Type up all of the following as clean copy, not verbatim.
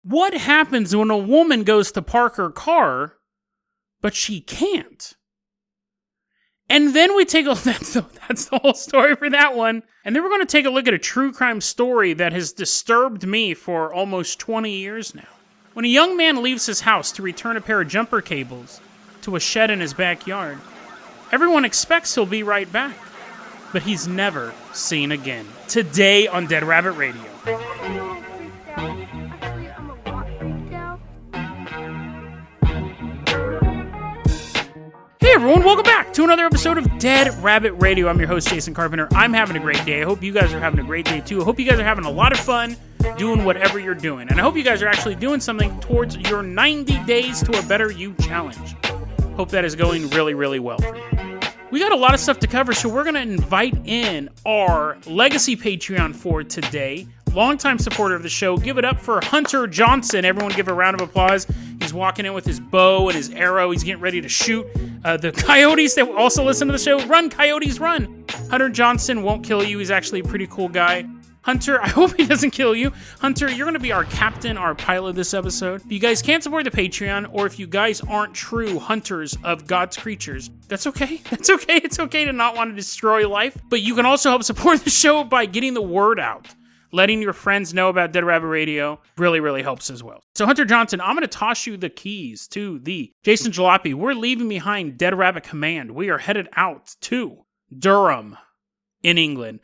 What happens when a woman goes to park her car, but she can't? And then we take a... That's the whole story for that one. And then we're going to take a look at a true crime story that has disturbed me for almost 20 years now. When a young man leaves his house to return a pair of jumper cables to a shed in his backyard, everyone expects he'll be right back. But he's never seen again. Today on Dead Rabbit Radio. Hey everyone, welcome back to another episode of Dead Rabbit Radio. I'm your host, Jason Carpenter. I'm having a great day. I hope you guys are having a great day too. I hope you guys are having a lot of fun doing whatever you're doing. And I hope you guys are actually doing something towards your 90 Days to a Better You challenge. Hope that is going really, really well for you. We got a lot of stuff to cover, so we're going to invite in our legacy Patreon for today. Longtime supporter of the show. Give it up for Hunter Johnson. Everyone give a round of applause. He's walking in with his bow and his arrow. He's getting ready to shoot the coyotes that also listen to the show. Run, coyotes, run. Hunter Johnson won't kill you. He's actually a pretty cool guy. Hunter, I hope he doesn't kill you. Hunter, you're going to be our captain, our pilot this episode. If you guys can't support the Patreon, or if you guys aren't true hunters of God's creatures, that's okay. That's okay. It's okay to not want to destroy life. But you can also help support the show by getting the word out. Letting your friends know about Dead Rabbit Radio really, really helps as well. So Hunter Johnson, I'm going to toss you the keys to the Jason Jalopy. We're leaving behind Dead Rabbit Command. We are headed out to Durham in England.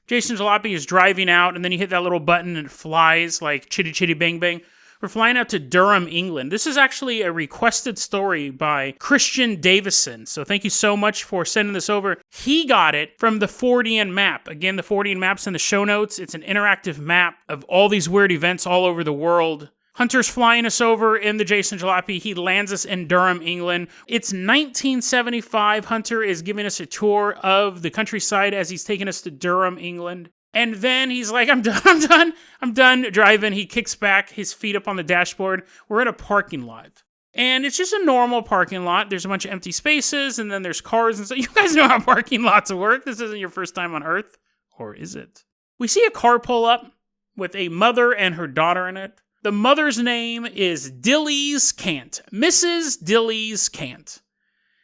Jason Jalopy is driving out, and then you hit that little button and it flies like chitty chitty bang bang. We're flying out to Durham, England. This is actually a requested story by Christian Davison. So thank you so much for sending this over. He got it from the Fortean map. Again, the Fortean map's in the show notes. It's an interactive map of all these weird events all over the world. Hunter's flying us over in the Jason Jalopy. He lands us in Durham, England. It's 1975. Hunter is giving us a tour of the countryside as he's taking us to Durham, England. And then he's like, I'm done driving. He kicks back, his feet up on the dashboard. We're at a parking lot. And it's just a normal parking lot. There's a bunch of empty spaces, and then there's cars and stuff. You guys know how parking lots work. This isn't your first time on Earth. Or is it? We see a car pull up with a mother and her daughter in it. The mother's name is Dillies Cant. Mrs. Dillies Cant.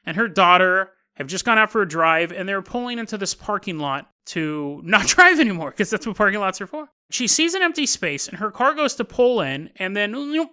And her daughter have just gone out for a drive, and they're pulling into this parking lot to not drive anymore, because that's what parking lots are for. She sees an empty space, and her car goes to pull in, and then it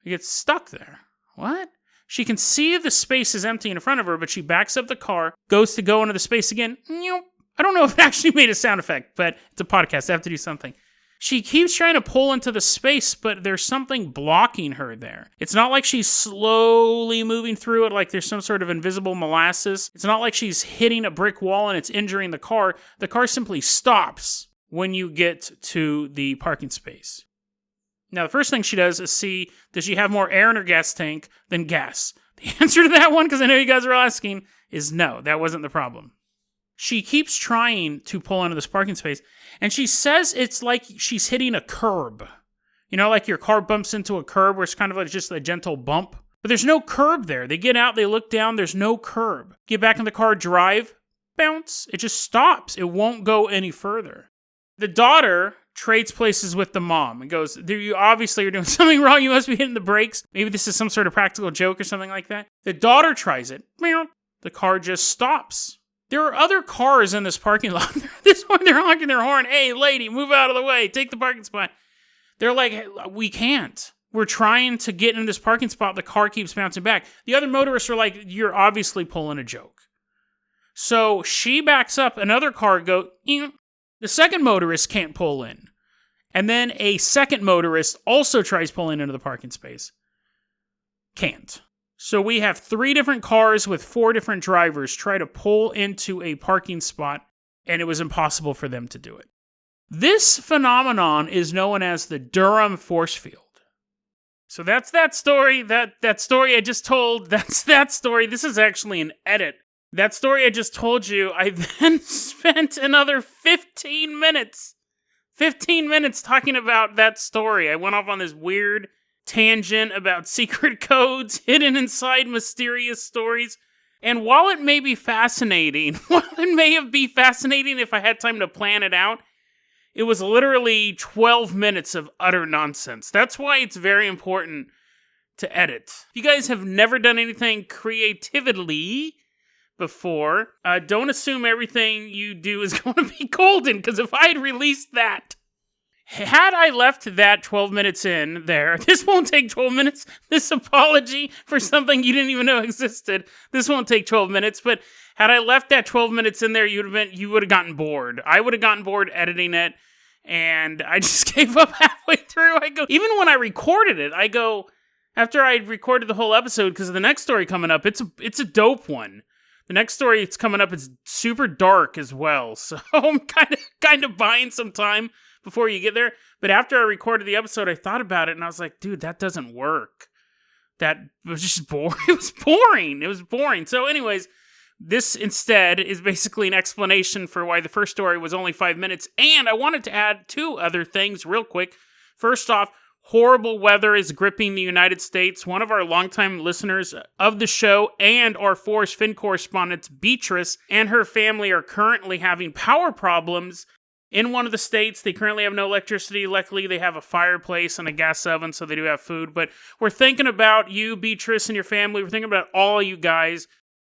gets stuck there. What? She can see the space is empty in front of her, but she backs up the car, goes to go into the space again. I don't know if it actually made a sound effect, but it's a podcast. I have to do something. She keeps trying to pull into the space, but there's something blocking her there. It's not like she's slowly moving through it like there's some sort of invisible molasses. It's not like she's hitting a brick wall and it's injuring the car. The car simply stops when you get to the parking space. Now, the first thing she does is see, does she have more air in her gas tank than gas? The answer to that one, because I know you guys are asking, is no. That wasn't the problem. She keeps trying to pull into this parking space, and she says it's like she's hitting a curb. You know, like your car bumps into a curb where it's kind of like just a gentle bump. But there's no curb there. They get out, they look down, there's no curb. Get back in the car, drive, bounce. It just stops. It won't go any further. The daughter trades places with the mom and goes, you obviously are doing something wrong. You must be hitting the brakes. Maybe this is some sort of practical joke or something like that. The daughter tries it. The car just stops. There are other cars in this parking lot. This one, they're honking their horn. Hey, lady, move out of the way. Take the parking spot. They're like, hey, we can't. We're trying to get in this parking spot. The car keeps bouncing back. The other motorists are like, you're obviously pulling a joke. So she backs up. Another car goes. The second motorist can't pull in. And then a second motorist also tries pulling into the parking space. Can't. So we have 3 different cars with 4 different drivers try to pull into a parking spot, and it was impossible for them to do it. This phenomenon is known as the Durham force field. So that's that story. That story I just told, that's that story. This is actually an edit. That story I just told you, I then spent another 15 minutes talking about that story. I went off on this weird tangent about secret codes hidden inside mysterious stories. And while it may be fascinating, if I had time to plan it out, It was literally 12 minutes of utter nonsense. That's why it's very important to edit. If you guys have never done anything creatively before, don't assume everything you do is going to be golden, because if I had released that, had I left that 12 minutes in there, this won't take 12 minutes. This apology for something you didn't even know existed, this won't take 12 minutes, but had I left that 12 minutes in there, you would have gotten bored. I would have gotten bored editing it, and I just gave up halfway through. Even when I recorded it, after I recorded the whole episode, because the next story coming up, it's a dope one. The next story it's coming up is super dark as well, so I'm kind of buying some time before you get there. But after I recorded the episode, I thought about it, and I was like, dude, that doesn't work. That was just boring. It was boring. So anyways, this instead is basically an explanation for why the first story was only 5 minutes, and I wanted to add 2 other things real quick. First off, horrible weather is gripping the United States. One of our longtime listeners of the show and our Forest Fin correspondent, Beatrice, and her family are currently having power problems in one of the states. They currently have no electricity. Luckily, they have a fireplace and a gas oven, so they do have food. But we're thinking about you, Beatrice, and your family. We're thinking about all you guys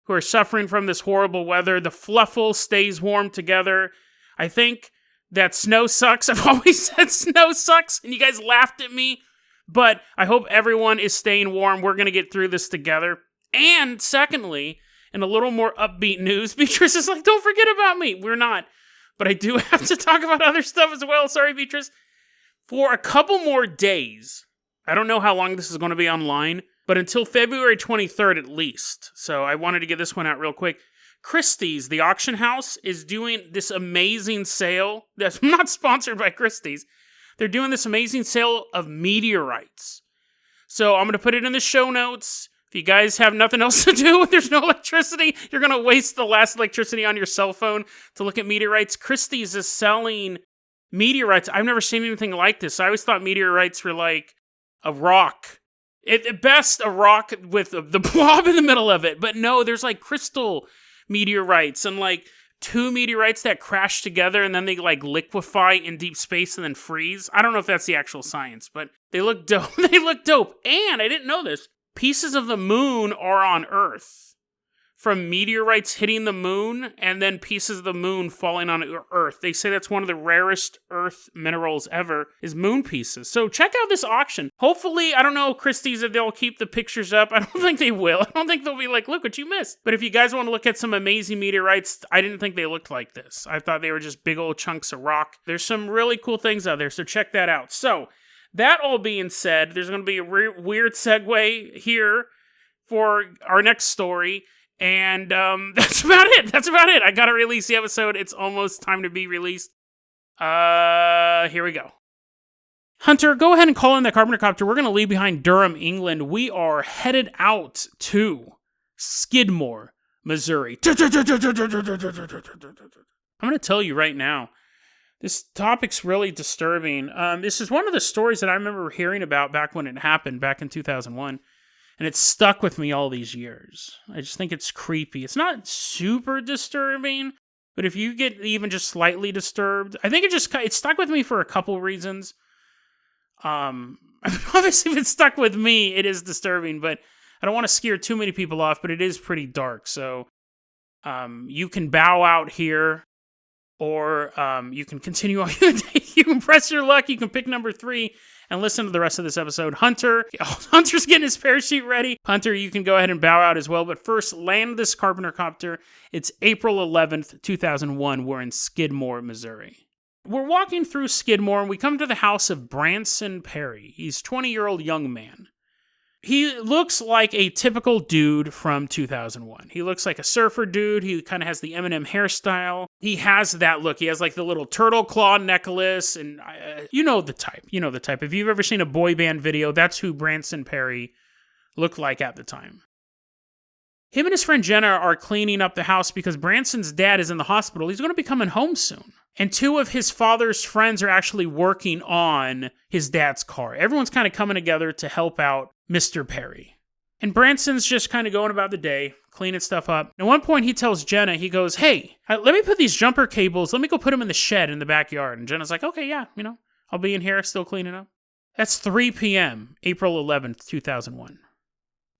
who are suffering from this horrible weather. The fluffle stays warm together. I think that snow sucks. I've always said snow sucks, and you guys laughed at me. But I hope everyone is staying warm. We're going to get through this together. And secondly, in a little more upbeat news, Beatrice is like, don't forget about me. We're not. But I do have to talk about other stuff as well. Sorry, Beatrice. For a couple more days, I don't know how long this is going to be online, but until February 23rd at least. So I wanted to get this one out real quick. Christie's, the auction house, is doing this amazing sale. That's not sponsored by Christie's. They're doing this amazing sale of meteorites. So I'm going to put it in the show notes. If you guys have nothing else to do, there's no electricity, you're going to waste the last electricity on your cell phone to look at meteorites. Christie's is selling meteorites. I've never seen anything like this. I always thought meteorites were like a rock. At best, a rock with the blob in the middle of it. But no, there's like crystal meteorites and like 2 meteorites that crash together and then they like liquefy in deep space and then freeze. I don't know if that's the actual science, but they look dope. They look dope. And I didn't know this. Pieces of the moon are on Earth from meteorites hitting the moon and then pieces of the moon falling on Earth. They say that's one of the rarest Earth minerals ever is moon pieces. So check out this auction. Hopefully, I don't know, Christie's, if they'll keep the pictures up. I don't think they will. I don't think they'll be like, look what you missed. But if you guys want to look at some amazing meteorites, I didn't think they looked like this. I thought they were just big old chunks of rock. There's some really cool things out there, so check that out. So that all being said, there's going to be a weird segue here for our next story. And that's about it. I got to release the episode. It's almost time to be released. Here we go. Hunter, go ahead and call in the Carpenter Copter. We're going to leave behind Durham, England. We are headed out to Skidmore, Missouri. I'm going to tell you right now, this topic's really disturbing. This is one of the stories that I remember hearing about back when it happened, back in 2001. And it's stuck with me all these years. I just think it's creepy. It's not super disturbing, but if you get even just slightly disturbed, I think it stuck with me for a couple reasons. Obviously, if it's stuck with me, it is disturbing, but I don't want to scare too many people off, but it is pretty dark. So you can bow out here, or you can continue on your day. You can press your luck. You can pick number 3 and listen to the rest of this episode. Hunter's getting his parachute ready. Hunter, you can go ahead and bow out as well. But first, land this Carpenter Copter. It's April 11th, 2001. We're in Skidmore, Missouri. We're walking through Skidmore, and we come to the house of Branson Perry. He's a 20-year-old young man. He looks like a typical dude from 2001. He looks like a surfer dude. He kind of has the Eminem hairstyle. He has that look. He has like the little turtle claw necklace, and you know the type. You know the type. If you've ever seen a boy band video, that's who Branson Perry looked like at the time. Him and his friend Jenna are cleaning up the house because Branson's dad is in the hospital. He's going to be coming home soon. And 2 of his father's friends are actually working on his dad's car. Everyone's kind of coming together to help out Mr. Perry. And Branson's just kind of going about the day, cleaning stuff up. At one point, he tells Jenna, he goes, hey, let me put these jumper cables, let me go put them in the shed in the backyard. And Jenna's like, okay, yeah, I'll be in here still cleaning up. That's 3 p.m., April 11th, 2001.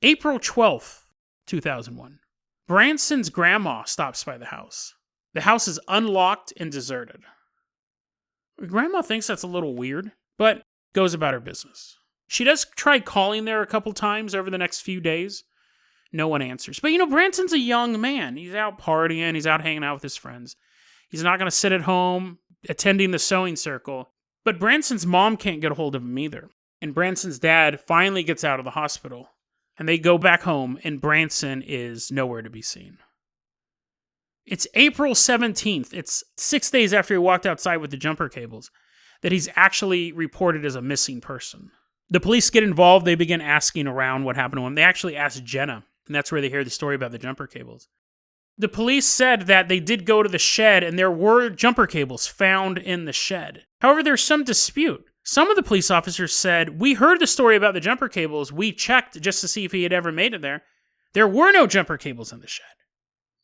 April 12th, 2001. Branson's grandma stops by the house. The house is unlocked and deserted. Grandma thinks that's a little weird, but goes about her business. She does try calling there a couple times over the next few days. No one answers. But Branson's a young man. He's out partying. He's out hanging out with his friends. He's not going to sit at home attending the sewing circle. But Branson's mom can't get a hold of him either. And Branson's dad finally gets out of the hospital. And they go back home, and Branson is nowhere to be seen. It's April 17th. It's 6 days after he walked outside with the jumper cables that he's actually reported as a missing person. The police get involved. They begin asking around what happened to him. They actually asked Jenna, and that's where they hear the story about the jumper cables. The police said that they did go to the shed, and there were jumper cables found in the shed. However, there's some dispute. Some of the police officers said, we heard the story about the jumper cables. We checked just to see if he had ever made it there. There were no jumper cables in the shed.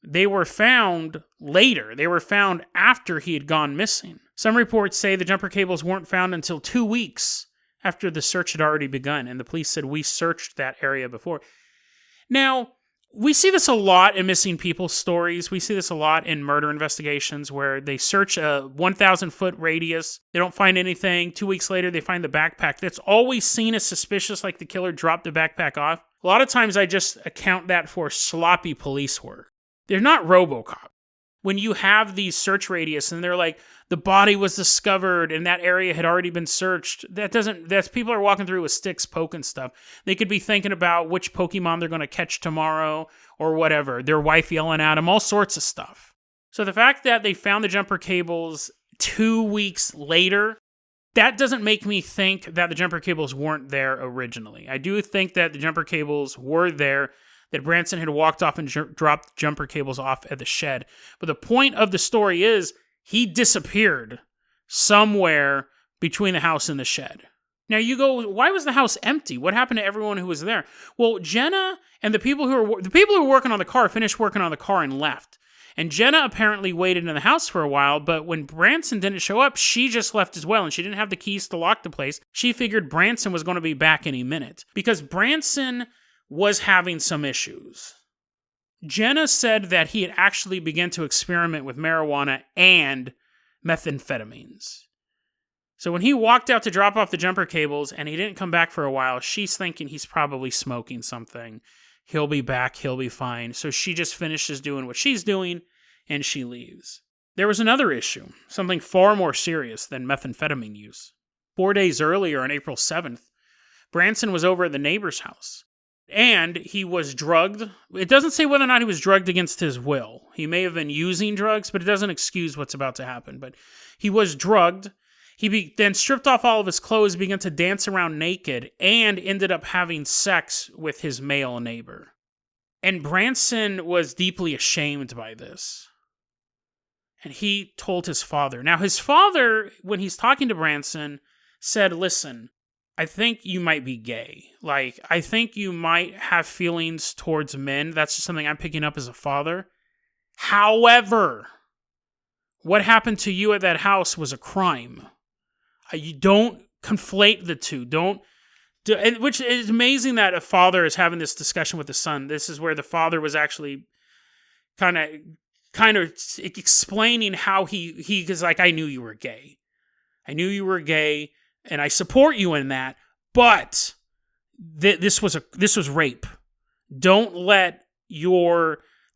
They were found later. They were found after he had gone missing. Some reports say the jumper cables weren't found until 2 weeks after the search had already begun, and the police said, we searched that area before. Now, we see this a lot in missing people stories. We see this a lot in murder investigations where they search a 1,000-foot radius. They don't find anything. 2 weeks later, they find the backpack. That's always seen as suspicious, like the killer dropped the backpack off. A lot of times, I just account that for sloppy police work. They're not RoboCop. When you have these search radius and they're like, the body was discovered and that area had already been searched, that's people are walking through with sticks poking stuff. They could be thinking about which Pokemon they're going to catch tomorrow or whatever. Their wife yelling at them, all sorts of stuff. So the fact that they found the jumper cables 2 weeks later, that doesn't make me think that the jumper cables weren't there originally. I do think that the jumper cables were there, that Branson had walked off and dropped jumper cables off at the shed. But the point of the story is he disappeared somewhere between the house and the shed. Now you go, why was the house empty? What happened to everyone who was there? Well, Jenna and the people who were working on the car finished working on the car and left. And Jenna apparently waited in the house for a while, but when Branson didn't show up, she just left as well, and she didn't have the keys to lock the place. She figured Branson was going to be back any minute because Branson was having some issues. Jenna said that he had actually begun to experiment with marijuana and methamphetamines. So when he walked out to drop off the jumper cables and he didn't come back for a while, she's thinking he's probably smoking something. He'll be back, he'll be fine. So she just finishes doing what she's doing and she leaves. There was another issue, something far more serious than methamphetamine use. 4 days earlier, on April 7th, Branson was over at the neighbor's house. And he was drugged. It doesn't say whether or not he was drugged against his will. He may have been using drugs, but it doesn't excuse what's about to happen. But he was drugged. He then stripped off all of his clothes, began to dance around naked, and ended up having sex with his male neighbor. And Branson was deeply ashamed by this. And he told his father. Now, his father, when he's talking to Branson, said, listen, I think you might be gay. I think you might have feelings towards men. That's just something I'm picking up as a father. However, what happened to you at that house was a crime. You don't conflate the two. Which is amazing that a father is having this discussion with the son. This is where the father was actually kind of explaining how he was like, I knew you were gay. I knew you were gay. And I support you in that, but this was rape. Don't let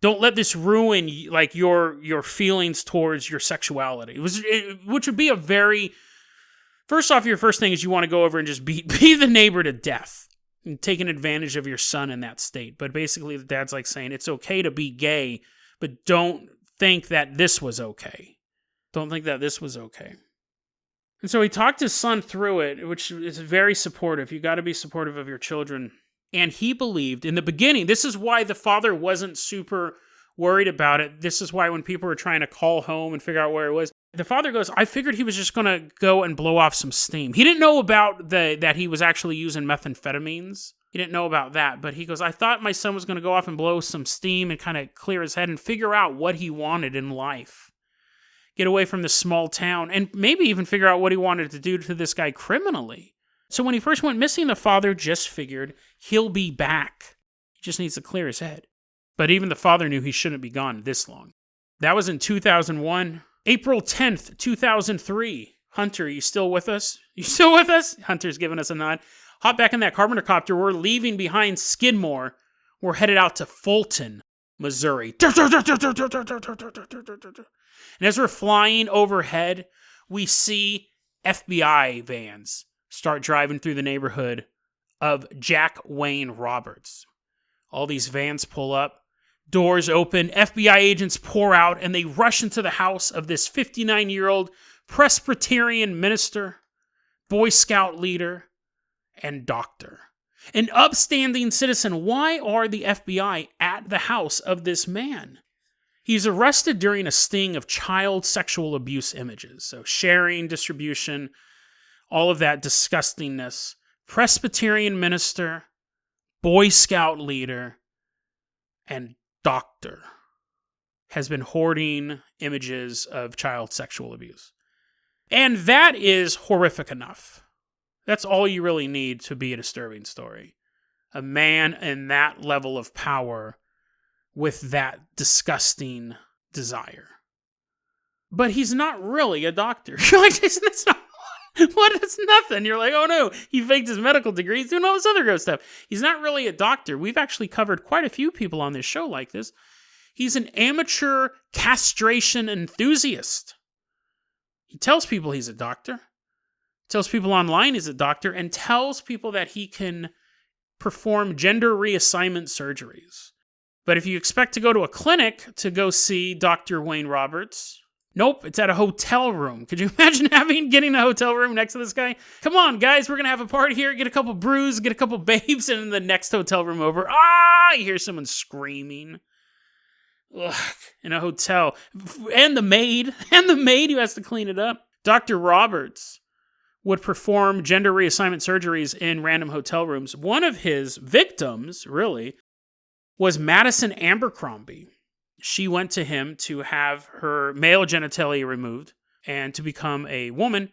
this ruin your feelings towards your sexuality. Which would be a very, first off, your first thing is you want to go over and just beat the neighbor to death and taking advantage of your son in that state. But basically, the dad's like saying it's okay to be gay, but don't think that this was okay. Don't think that this was okay. And so he talked his son through it, which is very supportive. You got to be supportive of your children. And he believed in the beginning, this is why the father wasn't super worried about it. This is why when people were trying to call home and figure out where it was, the father goes, I figured he was just going to go and blow off some steam. He didn't know about that he was actually using methamphetamines He didn't know about that, but he goes, I thought my son was going to go off and blow some steam and kind of clear his head and figure out what he wanted in life. Get away from this small town, and maybe even figure out what he wanted to do to this guy criminally. So when he first went missing, the father just figured he'll be back. He just needs to clear his head. But even the father knew he shouldn't be gone this long. That was in 2001. April 10th, 2003. Hunter, you still with us? You still with us? Hunter's giving us a nod. Hop back in that Carpenter copter. We're leaving behind Skidmore. We're headed out to Fulton, Missouri. And as we're flying overhead, we see FBI vans start driving through the neighborhood of Jack Wayne Roberts. All these vans pull up, doors open, FBI agents pour out, and they rush into the house of this 59-year-old Presbyterian minister, Boy Scout leader, and doctor. An upstanding citizen. Why are the FBI at the house of this man? He's arrested during a sting of child sexual abuse images. So sharing, distribution, all of that disgustingness. Presbyterian minister, Boy Scout leader, and doctor has been hoarding images of child sexual abuse. And that is horrific enough. That's all you really need to be a disturbing story. A man in that level of power with that disgusting desire. But he's not really a doctor. You're like, Jason, that's not... What? It's nothing. You're like, oh no, he faked his medical degree. He's doing all this other gross stuff. He's not really a doctor. We've actually covered quite a few people on this show like this. He's an amateur castration enthusiast. He tells people he's a doctor. Tells people online he's a doctor, and tells people that he can perform gender reassignment surgeries. But if you expect to go to a clinic to go see Dr. Wayne Roberts, nope, it's at a hotel room. Could you imagine getting a hotel room next to this guy? Come on, guys, we're going to have a party here, get a couple brews, get a couple babes, and in the next hotel room over, you hear someone screaming. Ugh, in a hotel. And the maid who has to clean it up. Dr. Roberts would perform gender reassignment surgeries in random hotel rooms. One of his victims, really, was Madison Abercrombie. She went to him to have her male genitalia removed and to become a woman,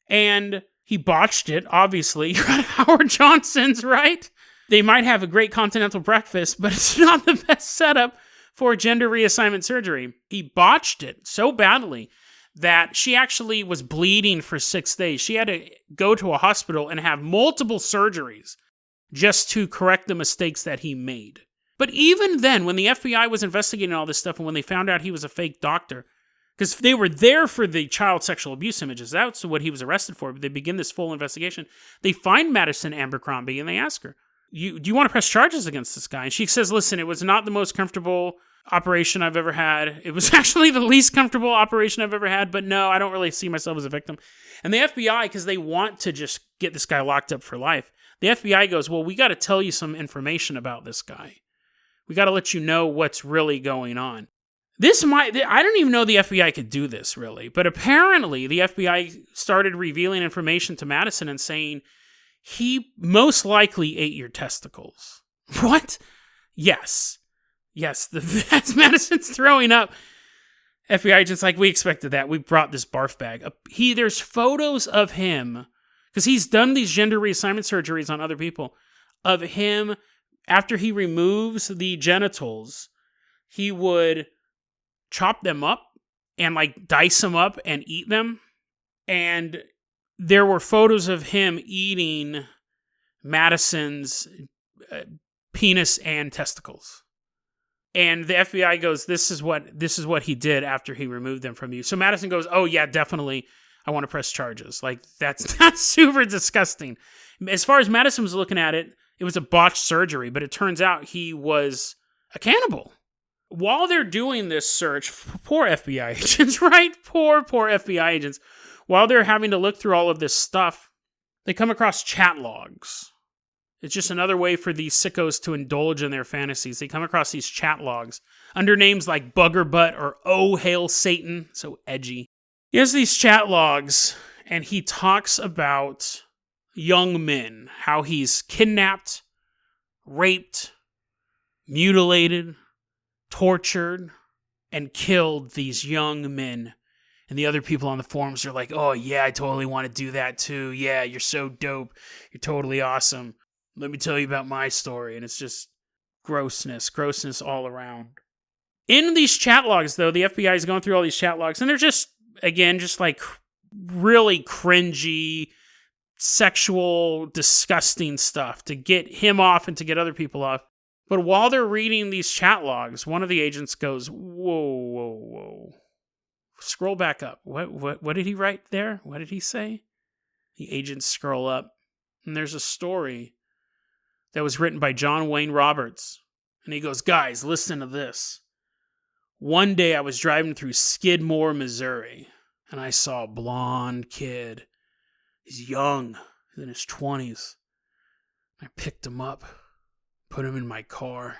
and he botched it, obviously. You're at Howard Johnson's, right? They might have a great continental breakfast, but it's not the best setup for gender reassignment surgery. He botched it so badly that she actually was bleeding for 6 days. She had to go to a hospital and have multiple surgeries just to correct the mistakes that he made. But even then, when the FBI was investigating all this stuff and when they found out he was a fake doctor, because they were there for the child sexual abuse images, that's what he was arrested for, but they begin this full investigation. They find Madison Abercrombie and they ask her, do you want to press charges against this guy? And she says, listen, it was not the most comfortable operation I've ever had. It was actually the least comfortable operation I've ever had, but no, I don't really see myself as a victim. And the FBI, because they want to just get this guy locked up for life, the FBI goes, well, we got to tell you some information about this guy. We got to let you know what's really going on. I don't even know the FBI could do this, really, but apparently the FBI started revealing information to Madison and saying, he most likely ate your testicles. What? Yes, that's Madison's throwing up. FBI agent's like, we expected that. We brought this barf bag. There's photos of him, because he's done these gender reassignment surgeries on other people, of him after he removes the genitals, he would chop them up and dice them up and eat them. And there were photos of him eating Madison's penis and testicles. And the FBI goes, this is what he did after he removed them from you. So Madison goes, oh yeah, definitely, I want to press charges. That's super disgusting. As far as Madison was looking at it, it was a botched surgery, but it turns out he was a cannibal. While they're doing this search, poor FBI agents, right? Poor FBI agents. While they're having to look through all of this stuff, they come across chat logs. It's just another way for these sickos to indulge in their fantasies. They come across these chat logs under names like Bugger Butt or Oh Hail Satan. So edgy. He has these chat logs, and he talks about young men, how he's kidnapped raped, mutilated, tortured, and killed these young men. And the other people on the forums are like, oh yeah, I totally want to do that too. Yeah, you're so dope. You're totally awesome. Let me tell you about my story. And it's just grossness all around. In these chat logs, though, the FBI is going through all these chat logs, and they're just, again, just like really cringy, sexual, disgusting stuff to get him off and to get other people off. But while they're reading these chat logs, one of the agents goes, whoa. Scroll back up. What did he write there? What did he say? The agents scroll up, and there's a story that was written by John Wayne Roberts. And he goes, guys, listen to this. One day I was driving through Skidmore, Missouri, and I saw a blonde kid. He's young, he's in his 20s. I picked him up, put him in my car.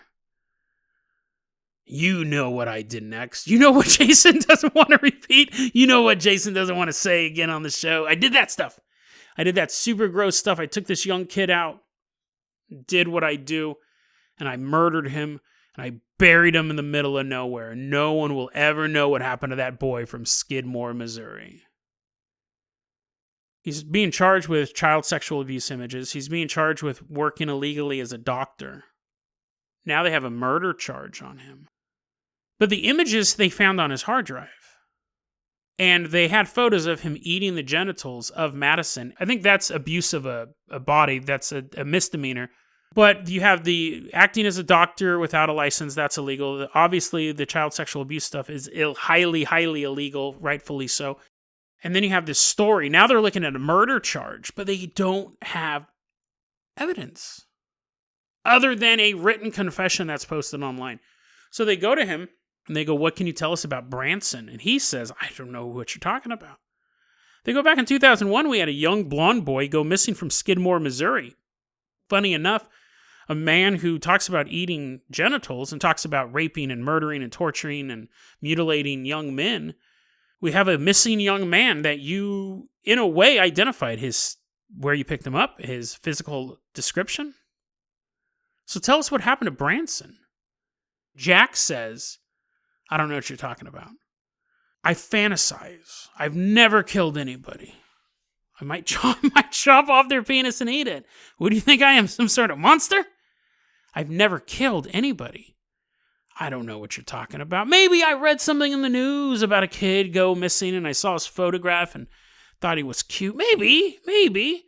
You know what I did next. You know what Jason doesn't want to repeat. You know what Jason doesn't want to say again on the show. I did that stuff. I did that super gross stuff. I took this young kid out, did what I do, and I murdered him, and I buried him in the middle of nowhere. No one will ever know what happened to that boy from Skidmore, Missouri. He's being charged with child sexual abuse images. He's being charged with working illegally as a doctor. Now they have a murder charge on him. But the images they found on his hard drive. And they had photos of him eating the genitals of Madison. I think that's abuse of a body. That's a misdemeanor. But you have the acting as a doctor without a license. That's illegal. Obviously, the child sexual abuse stuff is highly, highly illegal, rightfully so. And then you have this story. Now they're looking at a murder charge, but they don't have evidence other than a written confession that's posted online. So they go to him and they go, what can you tell us about Branson? And he says, I don't know what you're talking about. They go back in 2001, we had a young blonde boy go missing from Skidmore, Missouri. Funny enough, a man who talks about eating genitals and talks about raping and murdering and torturing and mutilating young men. We have a missing young man that you, in a way, identified where you picked him up, his physical description. So tell us what happened to Branson. Jack says, I don't know what you're talking about. I fantasize. I've never killed anybody. I might chop off their penis and eat it. What do you think I am, some sort of monster? I've never killed anybody. I don't know what you're talking about. Maybe I read something in the news about a kid go missing and I saw his photograph and thought he was cute. Maybe.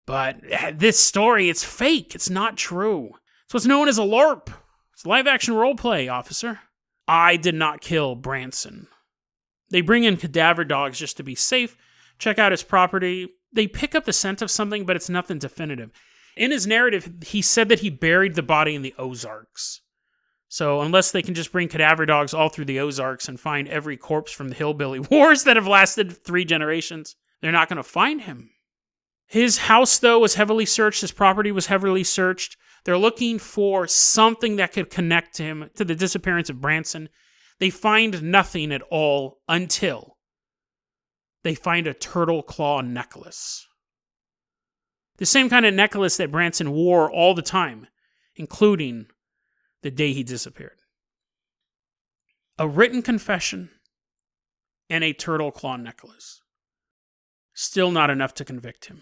But this story, it's fake. It's not true. It's what's known as a LARP. It's live action role play, officer. I did not kill Branson. They bring in cadaver dogs just to be safe, check out his property. They pick up the scent of something, but it's nothing definitive. In his narrative, he said that he buried the body in the Ozarks. So unless they can just bring cadaver dogs all through the Ozarks and find every corpse from the hillbilly wars that have lasted 3 generations, they're not going to find him. His house, though, was heavily searched. His property was heavily searched. They're looking for something that could connect him to the disappearance of Branson. They find nothing at all until they find a turtle claw necklace. The same kind of necklace that Branson wore all the time, including the day he disappeared. A written confession and a turtle claw necklace. Still not enough to convict him.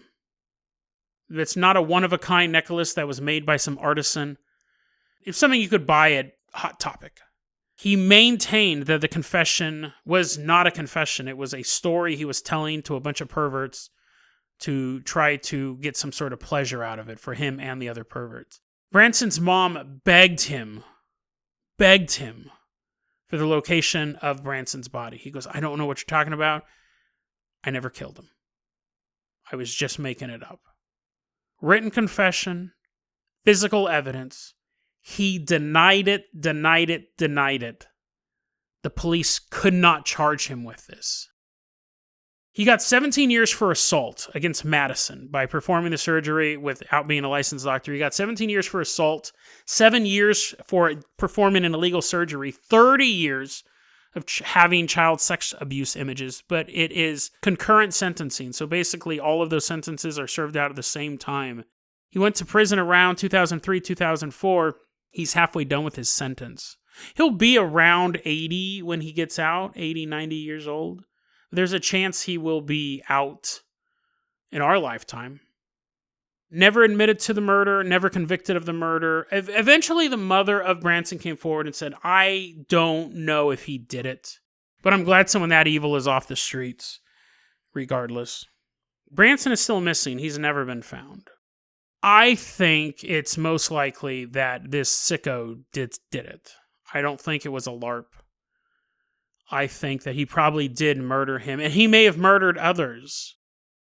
It's not a one-of-a-kind necklace that was made by some artisan. It's something you could buy at Hot Topic. He maintained that the confession was not a confession. It was a story he was telling to a bunch of perverts to try to get some sort of pleasure out of it for him and the other perverts. Branson's mom begged him for the location of Branson's body. He goes, I don't know what you're talking about. I never killed him. I was just making it up. Written confession, physical evidence. He denied it. The police could not charge him with this. He got 17 years for assault against Madison by performing the surgery without being a licensed doctor. He got 17 years for assault, 7 years for performing an illegal surgery, 30 years of having child sex abuse images, but it is concurrent sentencing. So basically all of those sentences are served out at the same time. He went to prison around 2003, 2004. He's halfway done with his sentence. He'll be around 80 when he gets out, 80, 90 years old. There's a chance he will be out in our lifetime. Never admitted to the murder, never convicted of the murder. Eventually, the mother of Branson came forward and said, I don't know if he did it, but I'm glad someone that evil is off the streets, regardless. Branson is still missing. He's never been found. I think it's most likely that this sicko did it. I don't think it was a LARP. I think that he probably did murder him, and he may have murdered others.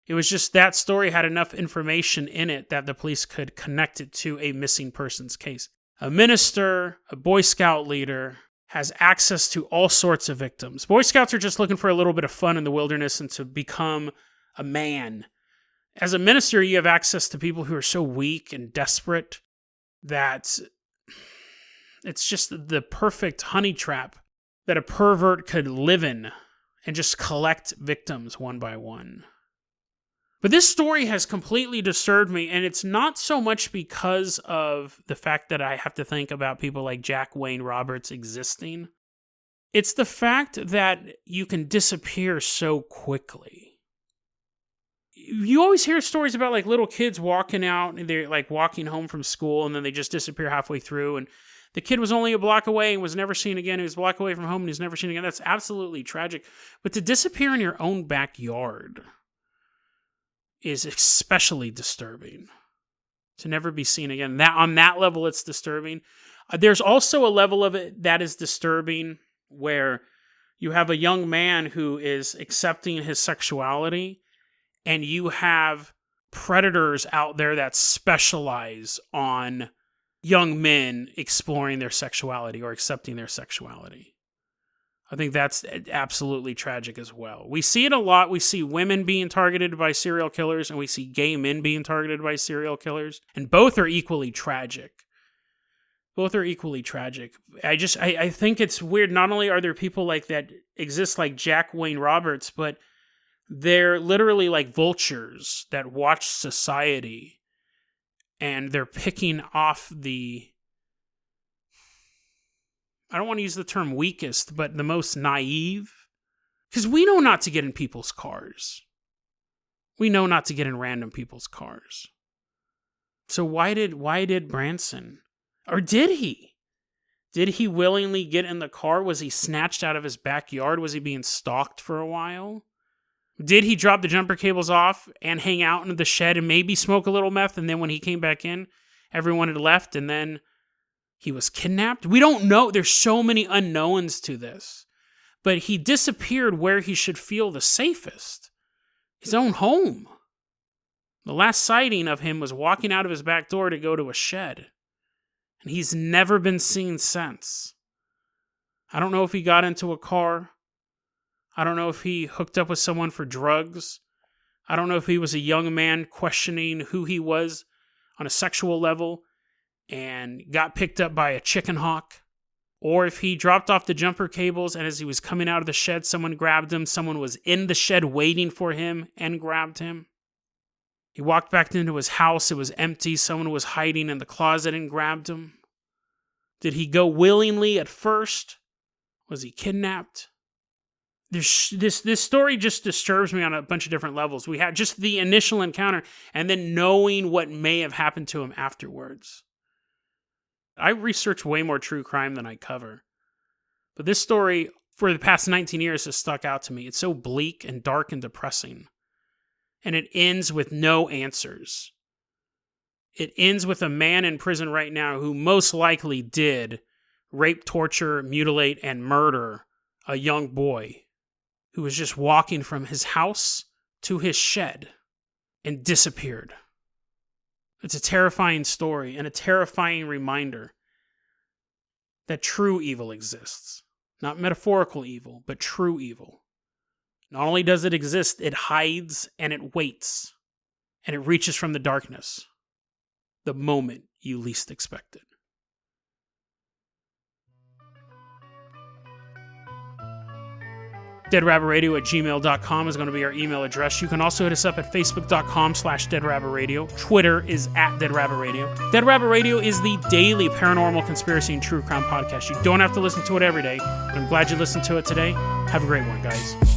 It was just that story had enough information in it that the police could connect it to a missing persons case. A minister, a Boy Scout leader, has access to all sorts of victims. Boy Scouts are just looking for a little bit of fun in the wilderness and to become a man. As a minister, you have access to people who are so weak and desperate that it's just the perfect honey trap that a pervert could live in and just collect victims one by one. But this story has completely disturbed me, and it's not so much because of the fact that I have to think about people like Jack Wayne Roberts existing. It's the fact that you can disappear so quickly. You always hear stories about like little kids walking out, and they're like walking home from school, and then they just disappear halfway through, and the kid was only a block away and was never seen again. He was a block away from home and he's never seen again. That's absolutely tragic. But to disappear in your own backyard is especially disturbing. To never be seen again. On that level, it's disturbing. There's also a level of it that is disturbing where you have a young man who is accepting his sexuality, and you have predators out there that specialize on young men exploring their sexuality or accepting their sexuality. I think that's absolutely tragic as well. We see it a lot. We see women being targeted by serial killers, and we see gay men being targeted by serial killers, and both are equally tragic. Both are equally tragic. I think it's weird. Not only are there people like that exist like Jack Wayne Roberts, but they're literally like vultures that watch society, and they're picking off the, I don't want to use the term weakest, but the most naive. Because we know not to get in people's cars. We know not to get in random people's cars. So why did Branson? Or did he? Did he willingly get in the car? Was he snatched out of his backyard? Was he being stalked for a while? Did he drop the jumper cables off and hang out in the shed and maybe smoke a little meth, and then when he came back in, everyone had left, and then he was kidnapped? We don't know. There's so many unknowns to this. But he disappeared where he should feel the safest. His own home. The last sighting of him was walking out of his back door to go to a shed. And he's never been seen since. I don't know if he got into a car. I don't know if he hooked up with someone for drugs. I don't know if he was a young man questioning who he was on a sexual level and got picked up by a chicken hawk, or if he dropped off the jumper cables and as he was coming out of the shed, someone grabbed him. Someone was in the shed waiting for him and grabbed him. He walked back into his house. It was empty. Someone was hiding in the closet and grabbed him. Did he go willingly at first? Was he kidnapped? This story just disturbs me on a bunch of different levels. We had just the initial encounter and then knowing what may have happened to him afterwards. I research way more true crime than I cover. But this story, for the past 19 years, has stuck out to me. It's so bleak and dark and depressing. And it ends with no answers. It ends with a man in prison right now who most likely did rape, torture, mutilate, and murder a young boy who was just walking from his house to his shed and disappeared. It's a terrifying story and a terrifying reminder that true evil exists. Not metaphorical evil, but true evil. Not only does it exist, it hides and it waits. And it reaches from the darkness the moment you least expect it. deadrabbitradio@gmail.com is going to be our email address. You can also hit us up at facebook.com/deadrabbitradio. Twitter is @deadrabbitradio. Dead Rabbit Radio is the daily paranormal, conspiracy, and true crime podcast. You don't have to listen to it every day, but I'm glad you listened to it today. Have a great one, guys.